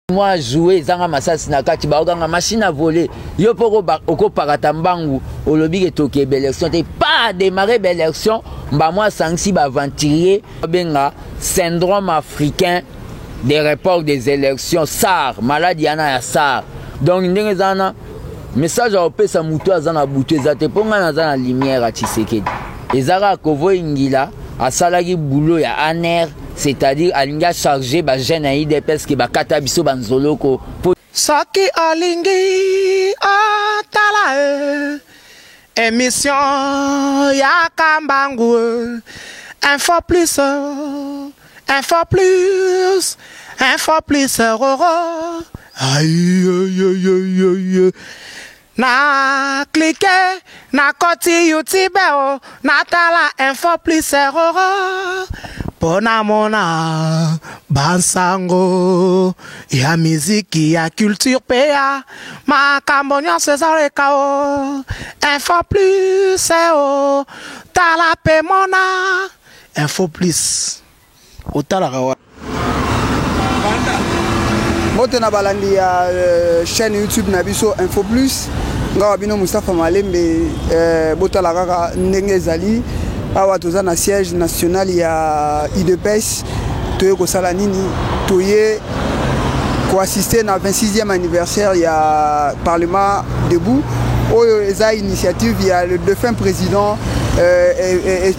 Moi jouer zanga masasi na kati ba oganga machine à voler yo poko oko paratambangu olobi ke toke élection te pas démarrer élection ba moi sanksi ba aventurier benga syndrome africain des reports des élections SAR maladie yana ya SAR donc ndenge zana message a opesa mutu azana butu ezate ponga na zana lumière a Tshisekedi ezara kovo ingila asalaki boulot ya aner. C'est-à-dire alinga chargé ba jeune IDPS ki ba kata biso banzoloko Saki alingi atala émission ya kambangu info plus aïe na cliquer na koti YouTube na tala info plus Pona mona bansango ya miziki ya culture pea makambonyo César kao info plus tala pe mona info plus otala kawa moto na balandi ya chaîne YouTube na biso info plus ngawa bino Mustafa Malembe botala kaka ndenge ezali awa toza na siège national ya IDPS toye kosala nini toye ko assister na 26e anniversaire ya Parlement debout oyo eza initiative ya le défunt président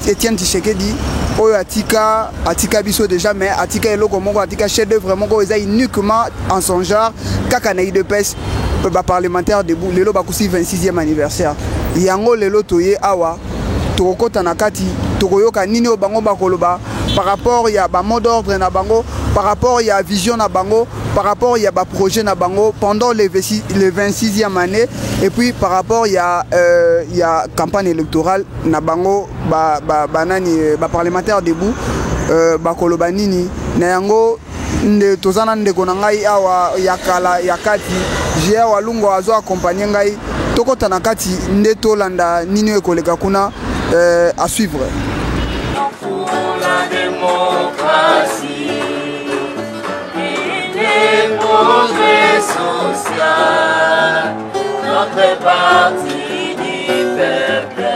Etienne Tshisekedi oyo atika biso déjà mais atika eloko moko atika chef d'œuvre moko eza uniquement en son genre kaka na IDPS ba parlementaire debout lelo bakusi 26e anniversaire yango lelo toye awa tokota na kati tokoyoka nini bango bakoloba par rapport ya ba mot d'ordre na bango par rapport ya vision na bango par rapport ya ba projet na bango pendant les 26e année et puis par rapport ya campagne électorale na bango ba parlementaire debout bakoloba nini na yango nde tozana ndeko na ngai awa ya kala ya kati jia walungo azo accompagner ngai tokota na kati nde tolanda nini ekoleka kuna à suivre. Pour la démocratie et les progrès sociaux, notre parti du peuple,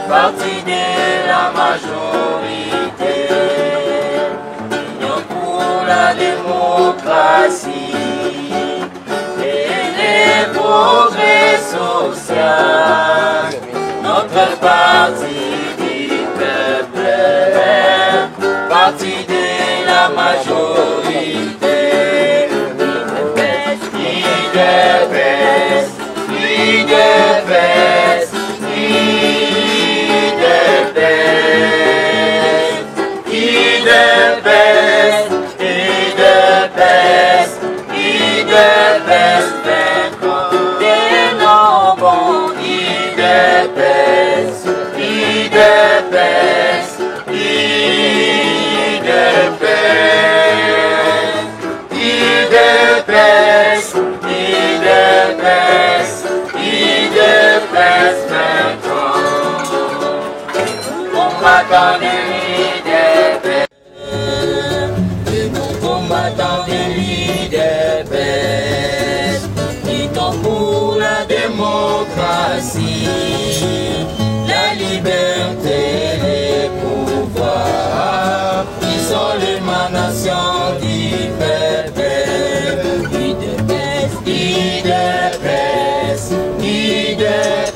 parti de la majorité, union pour la démocratie et les progrès sociaux. Notre parti du peuple, parti de la majorité, IDPS, IDPS, IDPS, IDPS, IDPS, IDPS, des noms bons, IDPS, IDPS, IDPS, IDPS, IDPS, combattant de l'IDPS, combattant de l'IDPS, luttons pour la démocratie, la liberté, les pouvoirs, ils sont l'émanation du peuple. IDPS, IDPS, IDPS,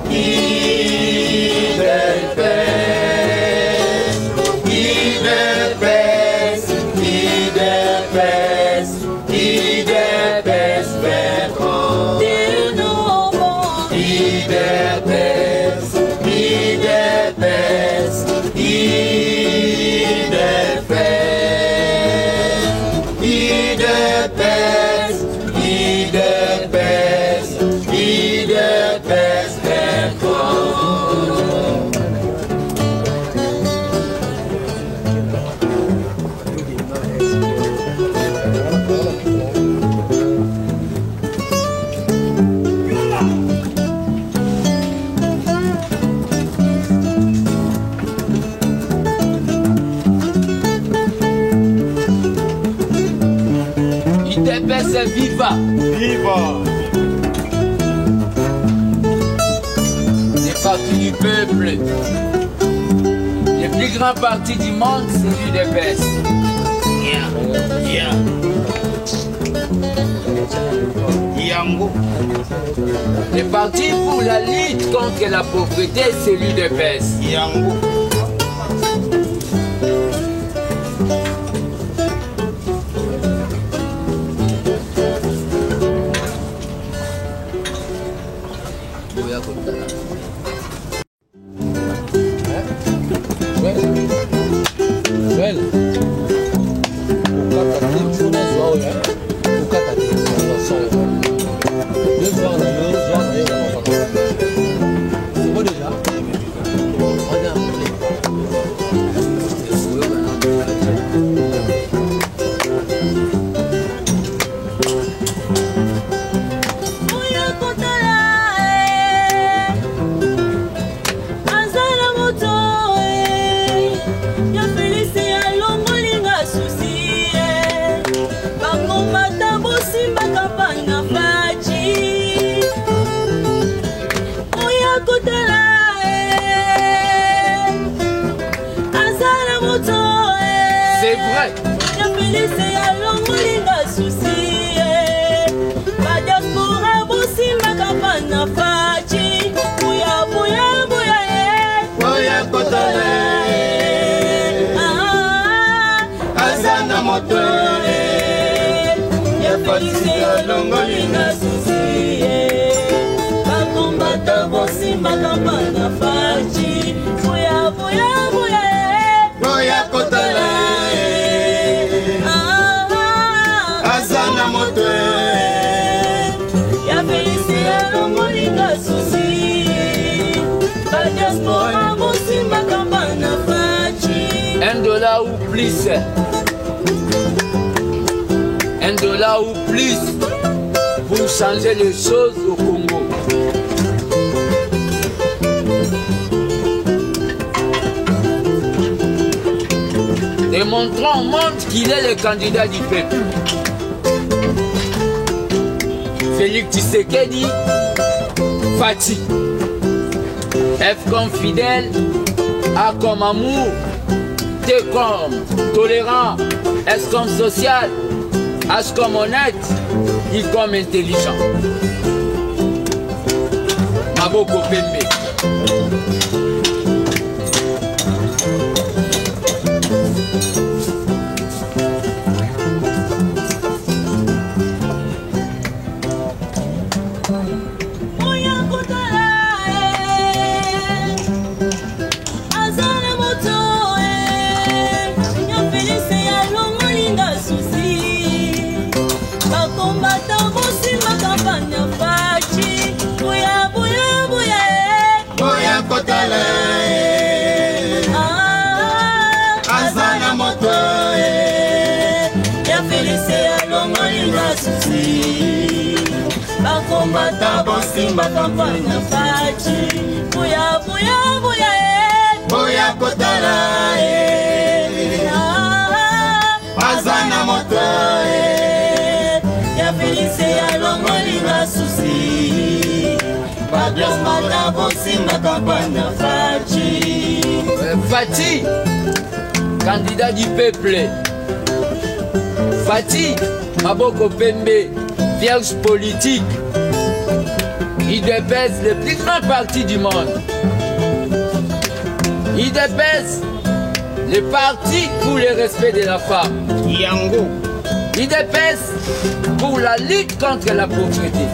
IDPS, IDPS, IDPS, IDPS, IDPS, IDPS, IDPS, IDPS, IDPS. Viva. Viva. Les partis du peuple. Le plus grand parti du monde, c'est l'UDPS. Yango. Le parti pour la lutte contre la pauvreté, c'est l'UDPS. Yango. C'est vrai. $1 ou plus. $1 ou plus pour changer les choses au Congo. Démontrons au monde qu'il est le candidat du peuple. Félix Tshisekedi, Fati. F comme fidèle, A comme amour, T comme tolérant, S comme social, H comme honnête, I comme intelligent. Maboko Pembe. Bakombata bosimba kampanya fachi Buya buya buya Buya kotala Azana moto Ya Felice ya longoli na susi Bakombata bosimba kampanya fachi Fati, candidat du peuple. Fati, Maboko Pembe, vierge politique. UDPS, le plus grand parti du monde. UDPS, le parti pour le respect de la femme. Yango. UDPS, pour la lutte contre la pauvreté.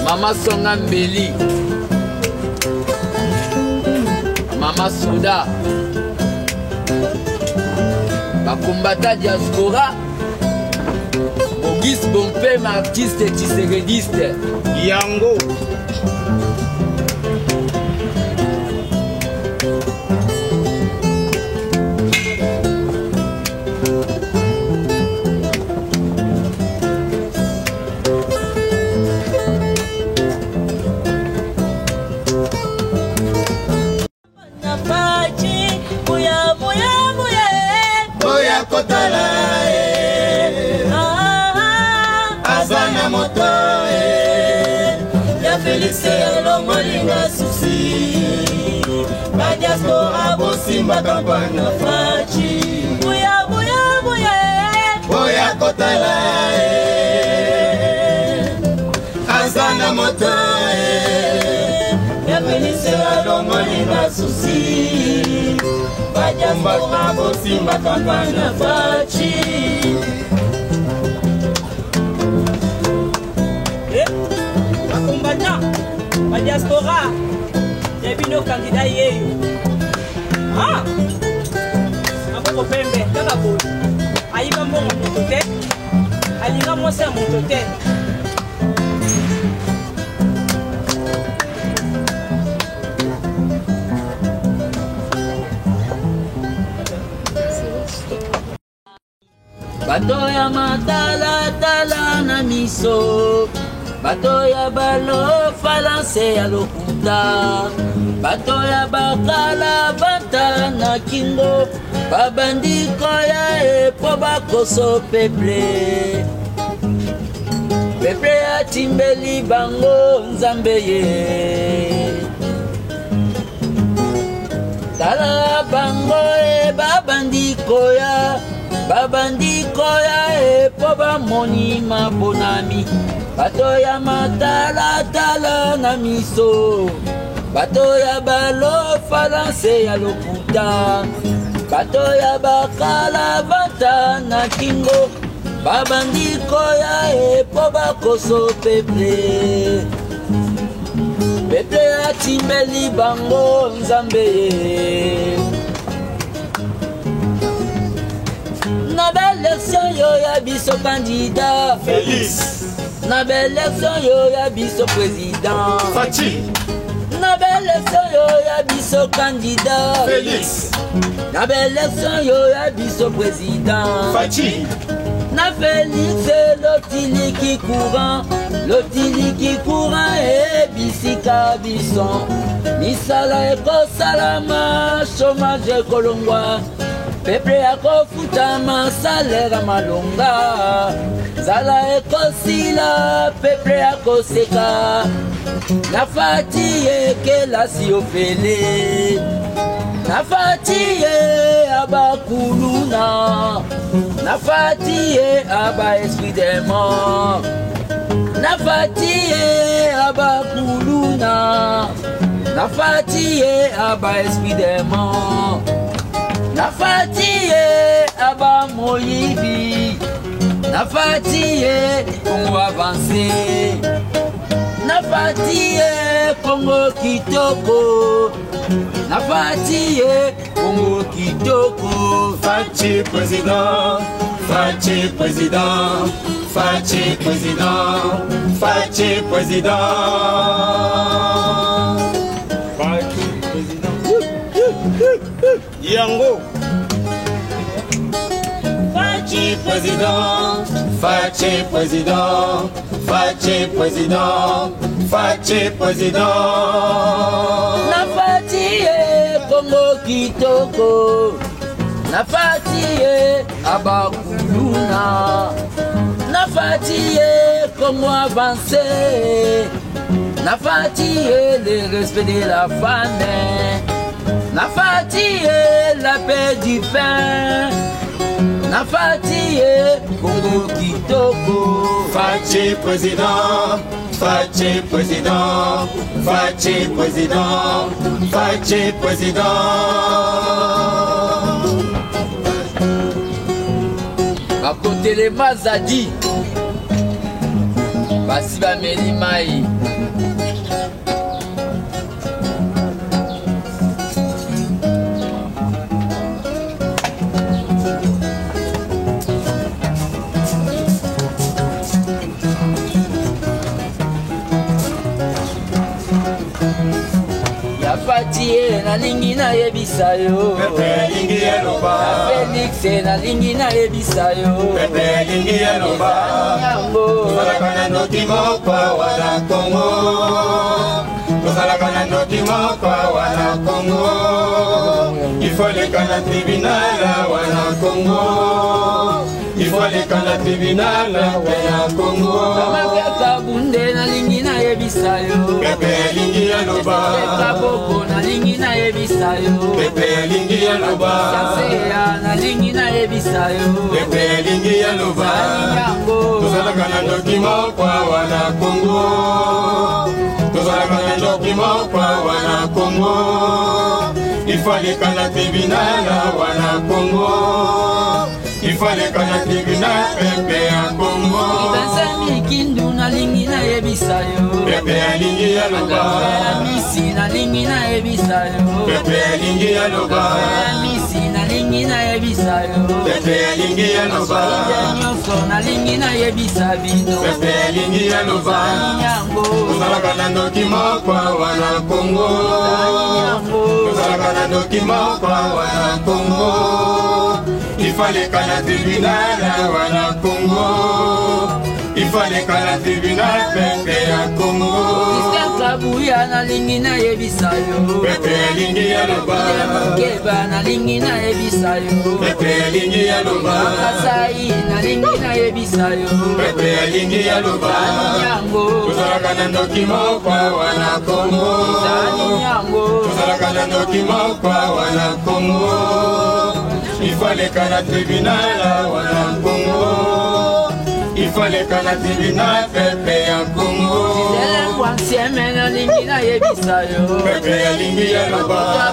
Mama Songambeli, Mama Souda, Bakumbata Diaspora, Auguste Bompé, artiste et tisserédiste. Yango. Buya kotala bosimba kampana faci buya buya buya boya kotala azana moto Felice alongolinga susi badiaspora bosimba kampana faci bakombata badiaspora yebino kandida yeyo aboko pembe kaka boyi ayiba mbongo moto te alinga mwasi ya moto te bato ya matala na miso bato ya balo falanse ya lokuta bato ya bakala bata na kingo babandiko ya epo bakoso peple atimbeli bango nzambe ye tala bango babandiko ya epo bamoni mabonami bato ya matala na miso bato ya balo falanse ya lokuta bato ya bakala bata na kingo babandiko ya epo bakoso peple atimbeli bango nzambe ye na belection yo ya biso candidat Félix na belection yo ya biso président Faci na belection yo ya biso candidat Félix na belection yo ya biso président Faci na Félix lotiliki courant ebisika biso misala ekosalama chômage ekolongwa peple akofutama salera malonga zala ekosila peple akoseka nafati ye kelasi ofele nafati ye abakuluna nafati ye aba esprit des morts nafati ye abakuluna nafati ye aba esprit des morts nafati ye aba moyibi nafati ye Congo avancé nafati ye Congo kitoko nafati ye Congo kitoko Faci président Faci président Faci président Faci président Faci président Yango Faci président Faci président Faci président Faci président nafati ye Congo kitoko nafati ye abakuluna nafati ye Congo avancé nafati ye le respect de la femme nafati ye la paix du pain nafati ye Congo kitoko Faci président Faci président Faci président Faci président bakotelema zadi basi bameli mai nafati ye nalingi nayebisa yo Pepe lingi eloba Félix nalingi nayebisa yo Pepe lingi eloba yango Tozalaka na ndoki moko wana Congo Tozalaka na ndoki moko wana Congo Il faut leka na tribunal wana Congo Il faut leka na tribunal wana Congo Mama Bunde nalingi nayebisa yo Pepe alingi aloba Kaboko nalingi na yebisa yo Pepe alingi aloba Yaseya nalingi na yebisa yo Pepe alingi aloba Tozalaka na ndokima kwa wana Kongo Tozalaka na ndokima kwa wana Kongo Il fallait qu'à la tribunal wana Congo Il fallait qu'à la tribunal Pepe à Congo Ibasami kindu nalingi na yebisa yo Pepe alingi aloba Misi nalingi na yebisa yo Pepe alingi aloba Misi nalingi na yebisa yo Pepe alingi aloba Nyonso nalingi na yebisa bino Pepe alingi aloba Tozalaka na ndokima kwa wana Congo Tozalaka na ndokima kwa wana Congo Il fallait qu'à la tribunal wana Congo Il fallait qu'à la tribunal Pepe à Congo Kabuya nalingi na yebisa yo Pepe alingi aloba Keba nalingi na yebisa yo Pepe alingi aloba Kasai nalingi na yebisa yo Pepe alingi aloba Tozalaka na ndokima kwa wana Congo Tozalaka na ndokima kwa wana Congo Il fallait qu'à la tribunal wana Congo Il fallait qu'à la tribunal Pepe à Congo Sieme nalingi na yebisa yo Pepe alingi aloba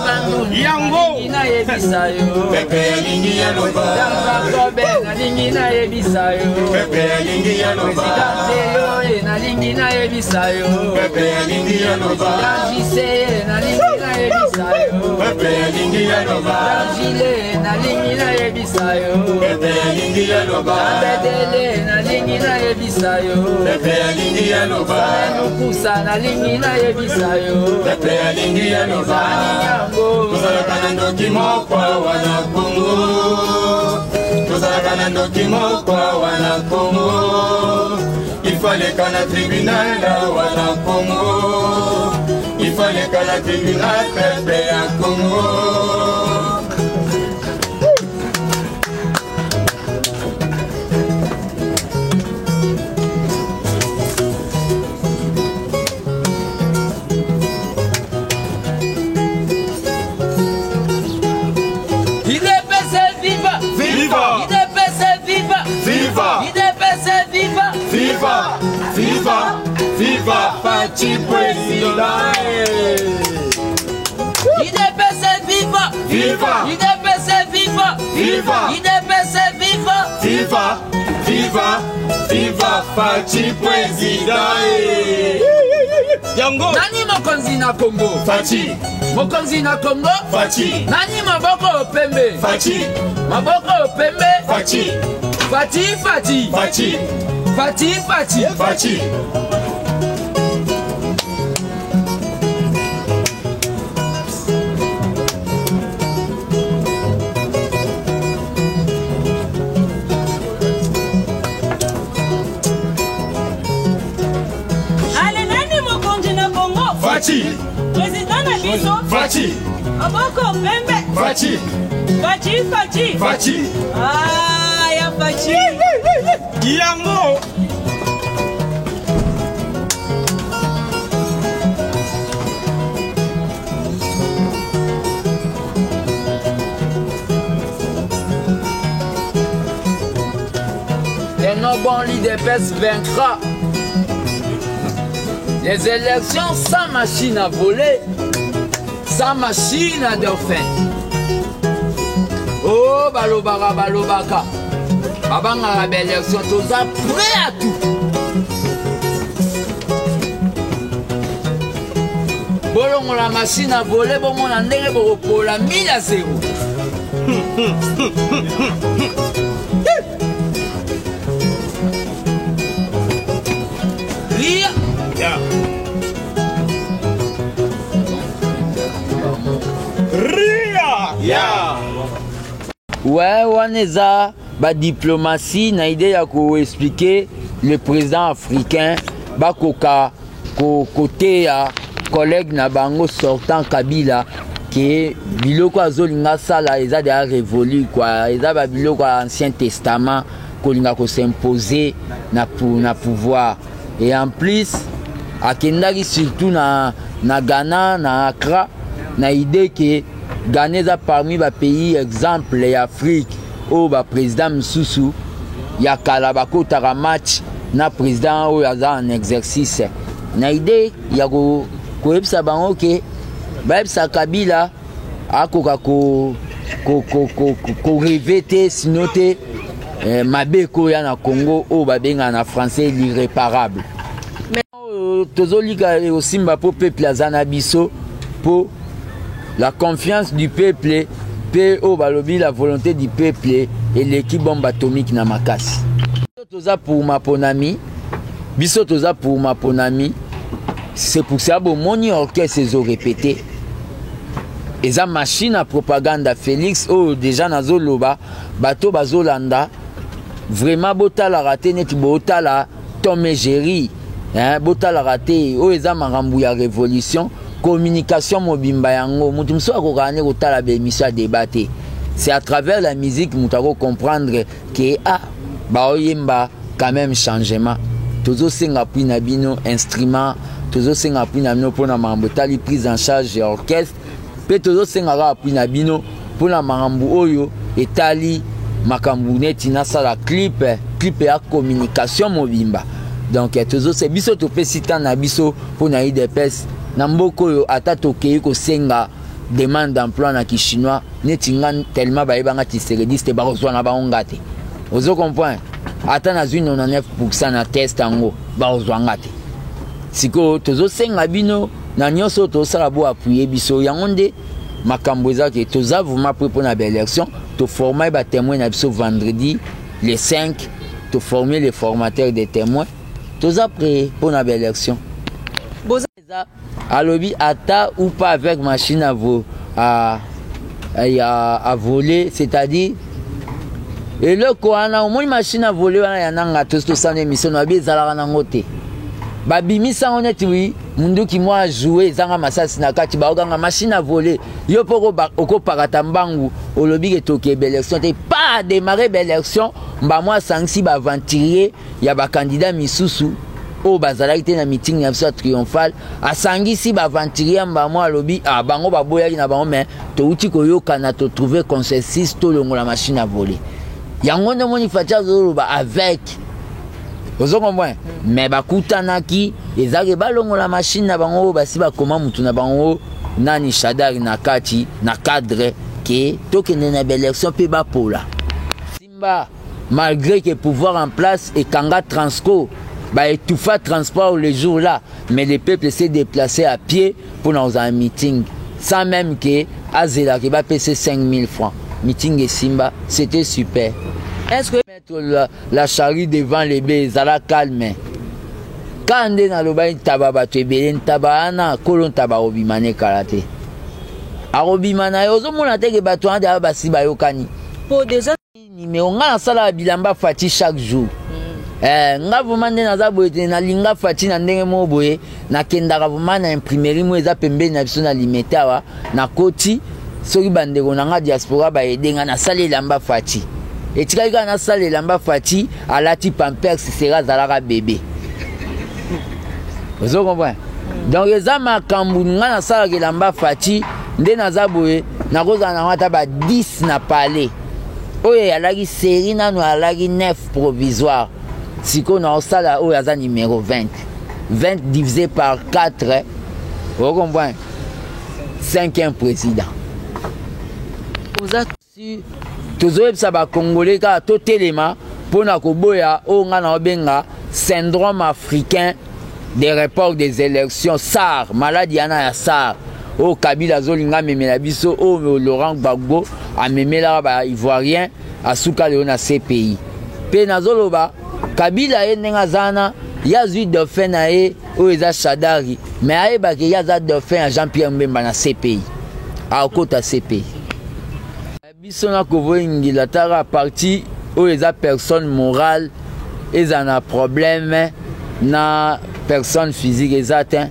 Yango na yebisa yo Pepe alingi aloba Kobe nalingi na yebisa yo Pepe alingi aloba Yo nalingi na yebisa yo Pepe alingi aloba Jise nalingi na yebisa yo Pepe alingi aloba Jile nalingi na yebisa yo Pepe alingi aloba Bedele nalingi na yebisa yo Pepe alingi aloba Nukusa nalingi na yebisa yo Pepe alingi aloba Tozalaka na ndokima kwa wana Congo Tozalaka na ndokima kwa wana Congo Il fallait qu'à la tribunal wana Congo Il fallait qu'à la tribunal Pepe à Congo Viva Parti Président IDPC viva Viva IDPC viva Viva IDPC viva Viva Viva Viva Parti Président Yango Nani mokonzi na Congo Fachi Mokonzi na Congo Fachi Nani maboko opembe Fachi Maboko opembe Fachi Fati Fati Fachi Fati Fati Fachi Fachi Président na biso Fachi Aboko Pembe Fachi Fachi Fachi Fachi Ah ya Fachi Yango Et nos bons l'IDPS vaincra. Les élections sans machine à voler, sans machine à dauphin. Oh, balobara, balobaka. Babanga la belle élection, tous prêts à tout. Bolongo la machine à voler, bon mon andenge pour la 1000 à 0. Rire. Ouais, on est à la diplomatie, na idée ya ko expliquer le président africain bakoka côté ya collègue na bango sortant Kabila que biloko azolinga sala eza déjà révolu quoi, eza ba biloko ancien testament kolinga ko s'imposer na pouvoir et en plus akendaki surtout na Ghana, na Accra, na idée que Ghana est parmi les pays exemple et Afrique où le président Moussou ya kala bakotaka match na président oyo aza en exercice na idée ya koyebisa bango ke bayebisa Kabila akoka ko rêver te sino te mabe koya na Congo oyo babenga na français l'irréparable. Tozolika osimba po peuple aza na biso po la confiance du peuple pe o balobi la volonté du peuple et l'équipe bombe atomique na makasi. Toza pour ma ponami, biso toza pour ma ponami. C'est pour ça que mon orchestre se répété. Et ça machine à propagande Félix oh déjà nazo loba bato bazolanda vraiment botala raté net botala Tom et Jerry hein botala raté oh eza marambu ya révolution communication mobimba yango mutu mso akokane kotala be émission débatté. C'est à travers la musique que nous avons comprendre que ba oyemba quand même changement. Tozo senga puis na bino instrument, tozo senga puis na bino pona mambo tali prise en charge de orchestre, pe tozo senga puis na bino pona mambo oyo etali makambu neti na sala clip ya communication mobimba. Donc tozo se biso to pesita na biso pona IDPS na mboko yo ata tokei ko senga demande d'emploi na Kichinois netinga tellement baibanga tiserediste barozwa na baongate ozo comprendre ata na 99% na test ango barozwa ngate siko tozo senga bino na nyoso to sala bo appuyer biso yangonde makambo ezaki toza vraiment prêt pour na élection to former ba témoin na biso vendredi le 5 to former les formateurs des témoins toza prêt pour na élection alobi ata ou pas avec machine à voler, c'est-à-dire et le koana au moins machine à voler ya nanga to sans émission na bizala na ngote babimisa honnête oui mundu ki moi jouer zanga masasi na kati ba oganga machine à voler yo poko oko parata mbangu olobi ke toke élection te pas démarrer élection mba moi sangsi ba aventurier ya ba candidat misusu o bazalaki te na meeting ya biso triomphal asangisi ba aventurier mba moi alobi bango baboyaki na bango mais to uti koyoka na to trouver consensus to longola machine à voler yango nde moni fatia zoloba avec ozo comprendre mais bakutanaki ezake balongola machine na bango basi bakoma mutu na bango nani Shadari na kati na cadre ke tokende na élection pe bapola simba malgré que pouvoir en place et kanga transco ba étouffa transport le jour là mais le peuple s'est déplacé à pied pour dans un meeting sans même que azela qui va payer 5000 francs meeting et simba c'était super. Est-ce que mettre la charrue devant les baies zala calme quand on na loba taba bato ebele tabana kolon taba obimane karate a obimana yozo mona teke bato anda basi bayokani pour déjà numéro nga sala bilamba fati chaque jour nga vumande na za boyete na linga fati na ndenge mo boye na kendaka vumana imprimerie mo eza pembeni na biso na limetawa na koti soki bandeko na nga diaspora ba edenga na sala lamba fati etikali na sala lamba fati alati pampers sera zalaka bébé. Vous comprenez? Donc les amas kambunga na sala lamba fati nde na za boye na koza na wata ba 10 na palais. Oye alaki série nanu alaki 9 provisoire. Siko na osala oyo aza numéro 20. 20 divisé par 4. Vous comprenez? 5e président. Vous êtes tozoyebisa bakongolais ka totelema mpona koboya oyo nga na obenga syndrome africain des reports des élections SAR maladie yana ya SAR oyo Kabila azolinga amemela biso oyo Laurent Gbagbo amemelaka baivoirien asuka leo na CPI mpe nazoloba Kabila ye ndenge azana ye azwi dauphin na ye oyo eza Shadari mais ayebaki ye aza dauphin ya Jean-Pierre Mbemba na CPI akota CPI biso na kovoyingila tara parti oyo eza personne morale eza na problème na personne physique eza te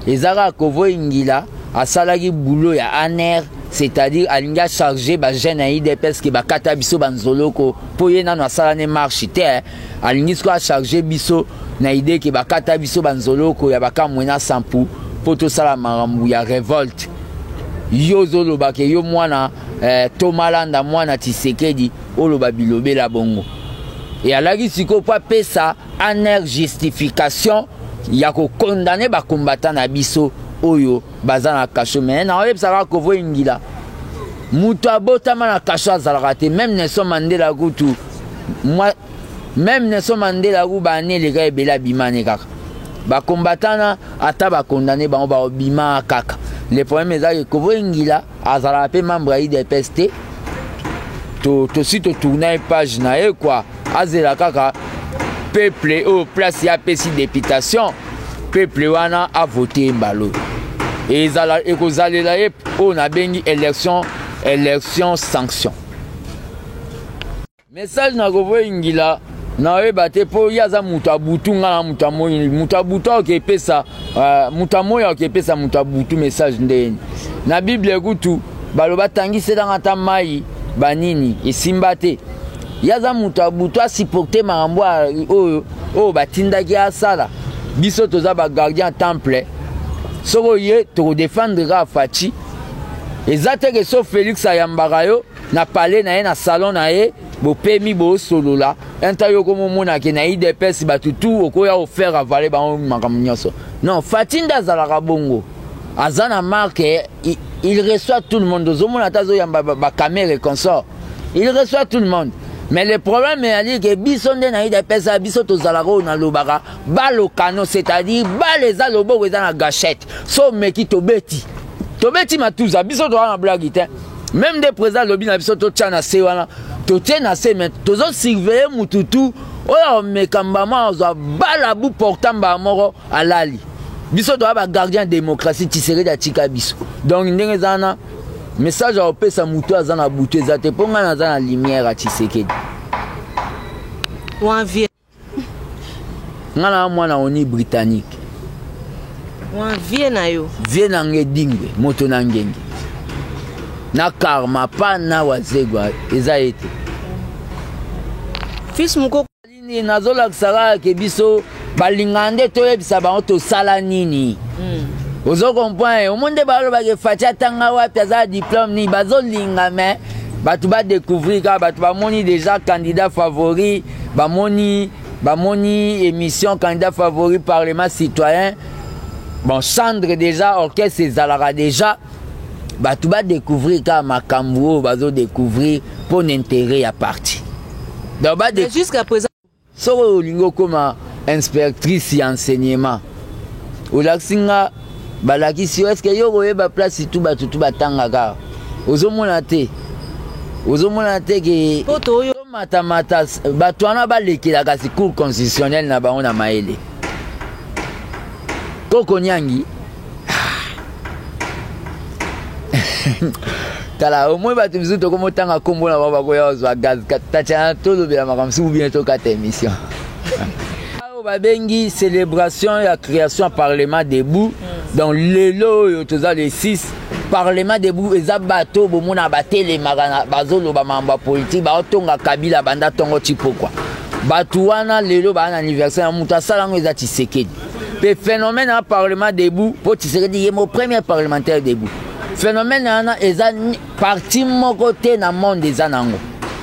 ezaka kovoyingila asalaki boulot ya ANR c'est-à-dire alinga chargé ba jeune IDPS ki ba kata biso banzoloko po ye nano asala ne marche te alingi sko chargé biso na idée ki ba kata biso banzoloko ya baka mwena sampu po to sala marambu ya révolte yo zolo ba ke yo mwana Tomalanda mwana Tshisekedi oloba bilobe la bongo et alaki siko pa pesa aner justification ya ko condamner ba combattant na biso oyo baza na kasho mais na oyeb saka ko vo ingila mutu abotama na kasho azalaka te même Nelson Mandela kutu moi même Nelson Mandela ku bane le ga ebela bimane kaka ba combattant ata ba condamner ba ba bima kaka le problème est que ko vo ingila azala pe membre IDPS te to si to tourner page na e quoi azela kaka peuple au place ya pesi députation peuple wana a voté mbalo et ezala ekozalela ye on a bengi élection sanction message na ko vo ingila na we bate po yaza mutu abutu ngana mutu abutu ke pesa mutu moya ke pesa mutu abutu message ndeni na bible kutu baloba tangise dans ata mai banini esimba te yaza mutu abutu asiporte marambo oyo batindaki asala biso toza ba gardien temple soko ye to défendre ga fachi ezate ke so Félix ayambaka yo na palais na ye na salon na ye bo pemi bo solola entayo ko mona ke na IDPS batutu okoya offert avaler ba makamnyoso non fatinda zalaka bongo azana marque il reçoit tout le monde ozomona tazo yamba ba caméra et consort il reçoit tout le monde mais le problème est que biso nde na IDPS biso tozalaka na lobaka balokano c'est-à-dire baleza lobo eza na gâchette so meki tobeti matuza biso to na blague te même des présidents lobby na biso to tchana se wana to tena se mais tozo surveiller mututu oyo mekambama ozo bala bu portamba moko alali biso to ba gardien démocratie Tshisekedi atika biso donc ndenge zana message a opesa mutu azana butu ezate ponga na zana lumière a Tshisekedi wa vie ngana mwana oni britannique wa vie na yo vie na ngedingwe moto na ngenge na karma pa na wazegwa eza ete fils moko nini nazolakisaka ke biso balingande toyebisa bango tosala nini ozo comprendre omonde balobake faci atanga wapi aza diplôme nini bazolinga me bato badécouvrir kaka bato bamoni déjà candidat favori bamoni émission candidat favori parlement citoyen bon Chandre déjà orchestre ezalaka déjà bato badécouvrir kaka makambo oyo bazodécouvrir mpo na intérêt ya parti donc jusqu'à présent soko olingi okoma inspectrice ya enseignement olakisi nga balakisi yo eske yo koyeba place tu bato tu batangaka ozomona te ke matamata bato wana balekelaka si cour constitutionnelle na bango na mayele koko nyangi tala omoi bato biso tokomotanga kombo na bango bakoya ozwa gaz tatiana tolobela makambo si bien tokata émission babengi célébration ya création parlement debout donc lelo oyo toza le 6 parlement debout eza bato bomona batelemaka bazoloba mambo ya politique baotonga Kabila banda tongo ti pokwa bato wana lelo baa na anniversaire ya moto asala yango eza Tshisekedi pe phénomène ya parlement debout po Tshisekedi ye mo premier parlementaire debout phénomène wana eza parti moko te na monde eza nango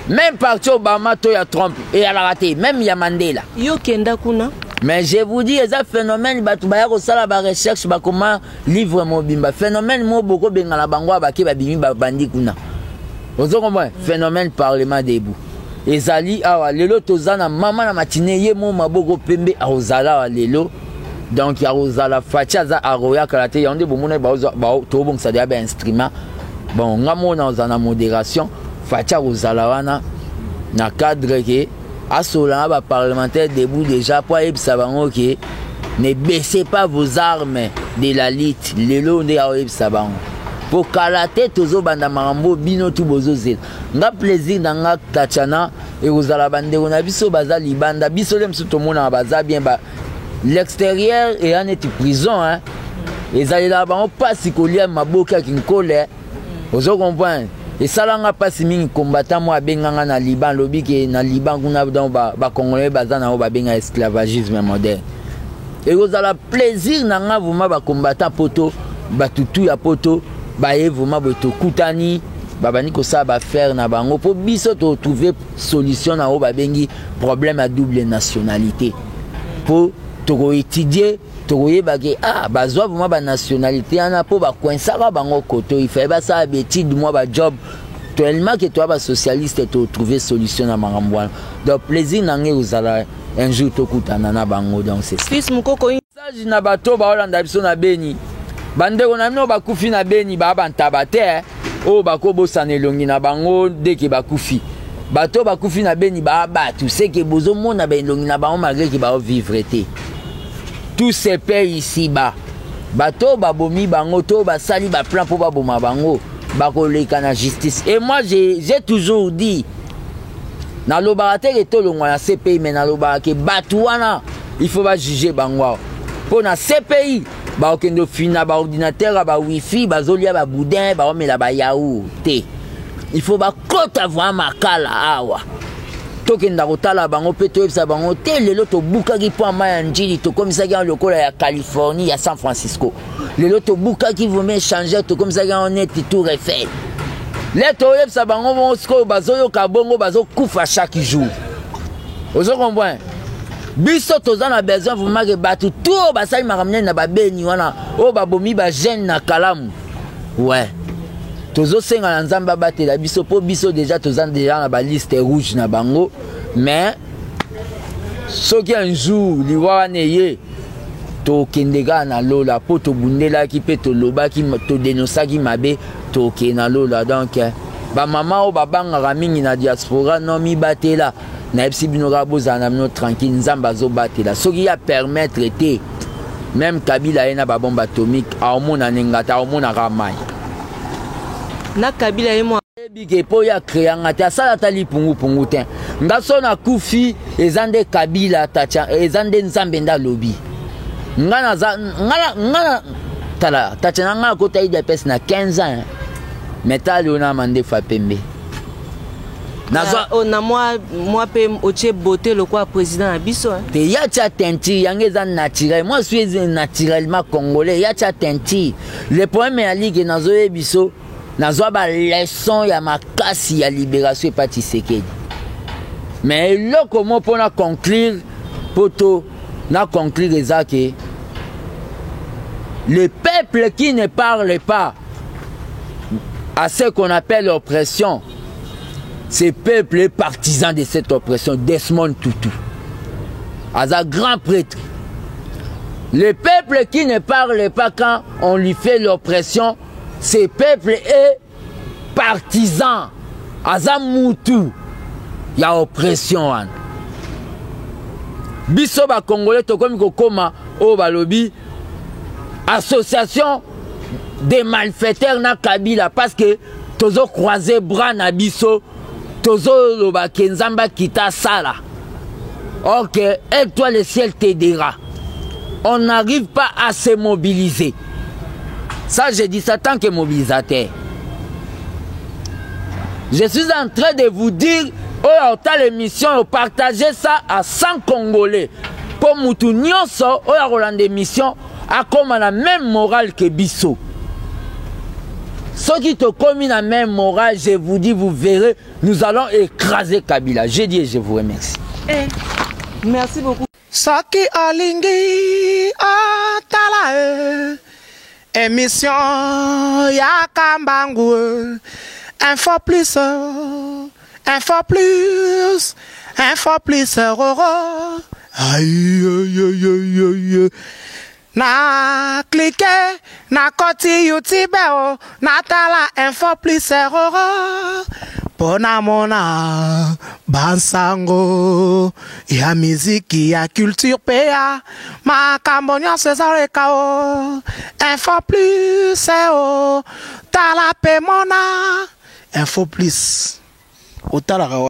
même parti Obama to ya Trump et à la raté même ya Mandela yo kenda kuna mais je vous dis eza phénomène bato baya kosala ba recherche bakoma livre mobimba phénomène mo boko bengala bango abaki babimi babandi kuna ozo comprendre phénomène parlement debout ezali awa lelo tozana mama na matinée ye mo maboko pembe azala wa lelo donc ya ozala facha za aroya karate yonde bomona ba to bon ça ba instrument bon ngamona ozana modération facha ozala wana na cadre ke asola ba parlementaire debout déjà pour ebisa bango ke ne baissez pas vos armes de la lutte lelo nde ebisa bango pour kalater tozo banda marambo bino tu bozo zela nga plaisir nga tachana et ozala bandeko na biso baza libanda biso lem soto mona baza bien ba l'extérieur et en est prison hein ezali la bango pasi kolia maboka kinkole Ozo comprendre. Et ça l'a pas si mingi combattant moi benganga na Liban lobby que na Liban kuna dans ba congolais bazana ba benga esclavagisme moderne. Et vous avez plaisir na vous ma ba combattant poto ba tutu ya poto ba evuma boto kutani babani ko ça ba faire na bango pour biso to trouver solution na o ba bengi problème à double nationalité pour to étudier to yeba ke bazwa vraiment ba nationalité ana po ba coinsaka bango koto il fait ba ça habitude moi ba job tellement que toi ba socialiste to trouver solution na mangambwana donc plaisir nange uzala un jour to kutana na bango donc c'est ça fils mukoko message na bato ba olanda biso na Beni bandeko na mino bakufi na Beni ba bantaba te o bako bosana elongi na bango deke bakufi bato bakufi na Beni ba batu c'est que bozo mona ba elongi na bango malgré que ba vivre te tous ces pays ici bas bato babomi bango to basali ba plan pour baboma bango bakoleka na justice et moi j'ai toujours dit na lobate ke to longwa na CPI mais na lobake batu wana il faut ba juger bango pour na CPI ba okendo fina ba ordinateur ba wifi ba zolia ba boudin ba omela ba yaou te il faut ba kota voir makala awa tokenda kotala bango pe toyebisa bango te lelo tobukaki po amaya njili tokomisaki en lokola ya Californie ya San Francisco lelo tobukaki vome échanger tokomisaki en neti Tour Eiffel le toyebisa bango bonsko bazoyoka bongo bazokufa chaque jour ozo comprendre biso toza na besoin vraiment que batu tout basali makamne na babeni wana o babomi ba jeune na kalamu ouais tozo senga na nzamba batela biso po biso déjà toza déjà na ba liste rouge na bango mais soki un jour liwa neye to kendega na lola po to bundela ki pe to lobaki to denosaki mabe to ke na lola donc ba mama o babanga mingi na diaspora no mi batela na epsi bino ga bozana bino tranquille nzamba zo batela soki ya permettre te même Kabila ena ba bombe atomique a omona nengata omona ramai na Kabila ye moi bige po ya créanga ta sala tali pungu te ngaso na kufi ezande Kabila tacha ezande nzambe nda lobi ngana tala tacha nga ko ta ida pes na 15 ans metali ona mande fa pembe na moi pe oche beauté le quoi président abiso te ya cha tenti yangeza naturel moi suis naturellement congolais ya cha tenti le problème ya ligue nazo ebiso nazo ba leçon ya makasi ya libération pa Tshisekedi mais le comment pour na conclure poto na conclure ezake le peuple qui ne parle pas à ce qu'on appelle l'oppression. Ces peuples partisans de cette oppression, Desmond Tutu, as un grand prêtre. Le peuple qui ne parle pas quand on lui fait l'oppression, ce peuple est partisan. As un moutou, il y a oppression. Biso ba Congolais, to comme koma o balobi, association des malfaiteurs na Kabila, parce que tozo croisé bras na biso. Tozo loba kenzamba kita sala. Ok, et toi le ciel t'aidera. On n'arrive pas à se mobiliser. Ça, je dis ça tant que mobilisateur. Je suis en train de vous dire, oh, t'as l'émission, partagez ça à 100 Congolais. Pour Moutou Nyonso, oh, Roland émission, a comme la même morale que Bissot. Ceux qui te commis la même morale, je vous dis, vous verrez, nous allons écraser Kabila. J'ai dit et je vous remercie. Merci beaucoup. Saki Olingi Atala émission Yakambangu info plus aïe aïe aïe aïe na cliquer na koti YouTube na tala info plus pona mona bansango ya miziki ya culture pea makambo nyonso ezaleka info plus tala pe mona info plus otalaka